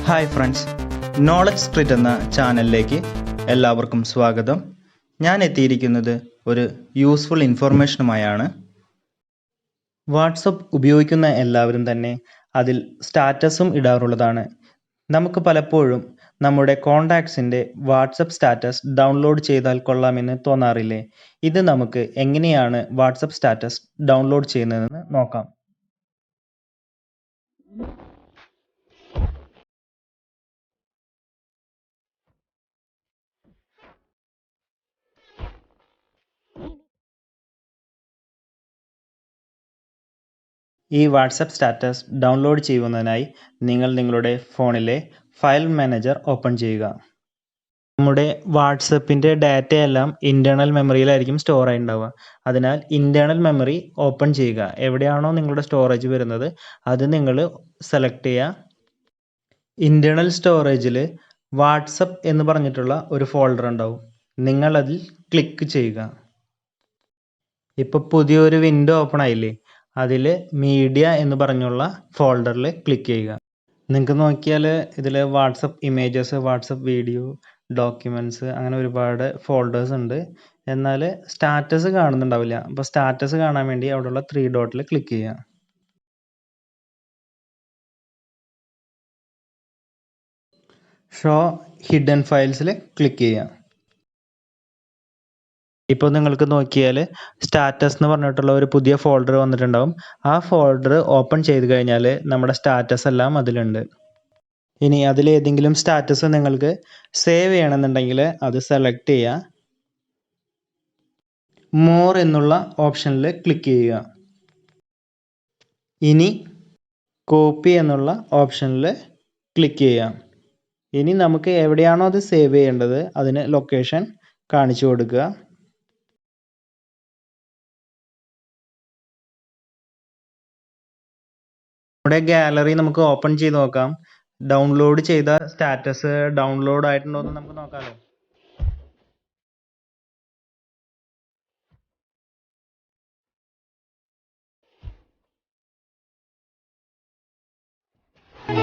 Hi friends, knowledge street എന്ന ചാനലിലേക്ക് എല്ലാവർക്കും സ്വാഗതം. ഞാൻ എത്തിയിരിക്കുന്നത് ഒരു യൂസ്ഫുൾ ഇൻഫോർമേഷനുമായാണ്. വാട്സപ്പ് ഉപയോഗിക്കുന്ന എല്ലാവരും തന്നെ അതിൽ സ്റ്റാറ്റസും ഇടാറുള്ളതാണ്. നമുക്ക് പലപ്പോഴും നമ്മുടെ കോണ്ടാക്ട്സിൻ്റെ വാട്സപ്പ് സ്റ്റാറ്റസ് ഡൗൺലോഡ് ചെയ്താൽ കൊള്ളാമെന്ന് തോന്നാറില്ലേ? ഇത് നമുക്ക് എങ്ങനെയാണ് വാട്സപ്പ് സ്റ്റാറ്റസ് ഡൗൺലോഡ് ചെയ്യുന്നതെന്ന് നോക്കാം. ഈ വാട്സപ്പ് സ്റ്റാറ്റസ് ഡൗൺലോഡ് ചെയ്യുന്നതിനായി നിങ്ങൾ നിങ്ങളുടെ ഫോണിലെ ഫയൽ മാനേജർ ഓപ്പൺ ചെയ്യുക. നമ്മുടെ വാട്സപ്പിൻ്റെ ഡാറ്റയെല്ലാം ഇൻറ്റേർണൽ മെമ്മറിയിലായിരിക്കും സ്റ്റോർ ആയി ഉണ്ടാവുക. അതിനാൽ ഇൻറ്റേർണൽ മെമ്മറി ഓപ്പൺ ചെയ്യുക. എവിടെയാണോ നിങ്ങളുടെ സ്റ്റോറേജ് വരുന്നത് അത് നിങ്ങൾ സെലക്ട് ചെയ്യുക. ഇൻറ്റേർണൽ സ്റ്റോറേജിൽ വാട്സപ്പ് എന്ന് പറഞ്ഞിട്ടുള്ള ഒരു ഫോൾഡർ ഉണ്ടാവും. നിങ്ങളതിൽ ക്ലിക്ക് ചെയ്യുക. ഇപ്പോൾ പുതിയൊരു വിൻഡോ ഓപ്പൺ ആയില്ലേ? അതിൽ മീഡിയ എന്ന് പറഞ്ഞുള്ള ഫോൾഡറിൽ ക്ലിക്ക് ചെയ്യുക. നിങ്ങൾക്ക് നോക്കിയാൽ ഇതിൽ WhatsApp images, WhatsApp video, documents അങ്ങനെ ഒരുപാട് ഫോൾഡേഴ്സ് ഉണ്ട്. എന്നാൽ സ്റ്റാറ്റസ് കാണുന്നുണ്ടാവില്ല. അപ്പോൾ സ്റ്റാറ്റസ് കാണാൻ വേണ്ടി അവിടെയുള്ള 3 ഡോട്ടിൽ ക്ലിക്ക് ചെയ്യുക. ഷോ ഹിഡൻ ഫയൽസിൽ ക്ലിക്ക് ചെയ്യുക. ഇപ്പോൾ നിങ്ങൾക്ക് നോക്കിയാൽ സ്റ്റാറ്റസ് എന്ന് പറഞ്ഞിട്ടുള്ള ഒരു പുതിയ ഫോൾഡർ വന്നിട്ടുണ്ടാവും. ആ ഫോൾഡർ ഓപ്പൺ ചെയ്ത് കഴിഞ്ഞാൽ നമ്മുടെ സ്റ്റാറ്റസ് എല്ലാം അതിലുണ്ട്. ഇനി അതിലേതെങ്കിലും സ്റ്റാറ്റസ് നിങ്ങൾക്ക് സേവ് ചെയ്യണമെന്നുണ്ടെങ്കിൽ അത് സെലക്ട് ചെയ്യുക. മോർ എന്നുള്ള ഓപ്ഷനിൽ ക്ലിക്ക് ചെയ്യുക. ഇനി കോപ്പി എന്നുള്ള ഓപ്ഷനിൽ ക്ലിക്ക് ചെയ്യുക. ഇനി നമുക്ക് എവിടെയാണോ അത് സേവ് ചെയ്യേണ്ടത് അതിന് ലൊക്കേഷൻ കാണിച്ചു കൊടുക്കുക. നമ്മുടെ ഗാലറി നമുക്ക് ഓപ്പൺ ചെയ്ത് നോക്കാം. ഡൗൺലോഡ് ചെയ്ത സ്റ്റാറ്റസ് ഡൗൺലോഡ് ആയിട്ടുണ്ടോ എന്ന് നമുക്ക് നോക്കാമല്ലോ.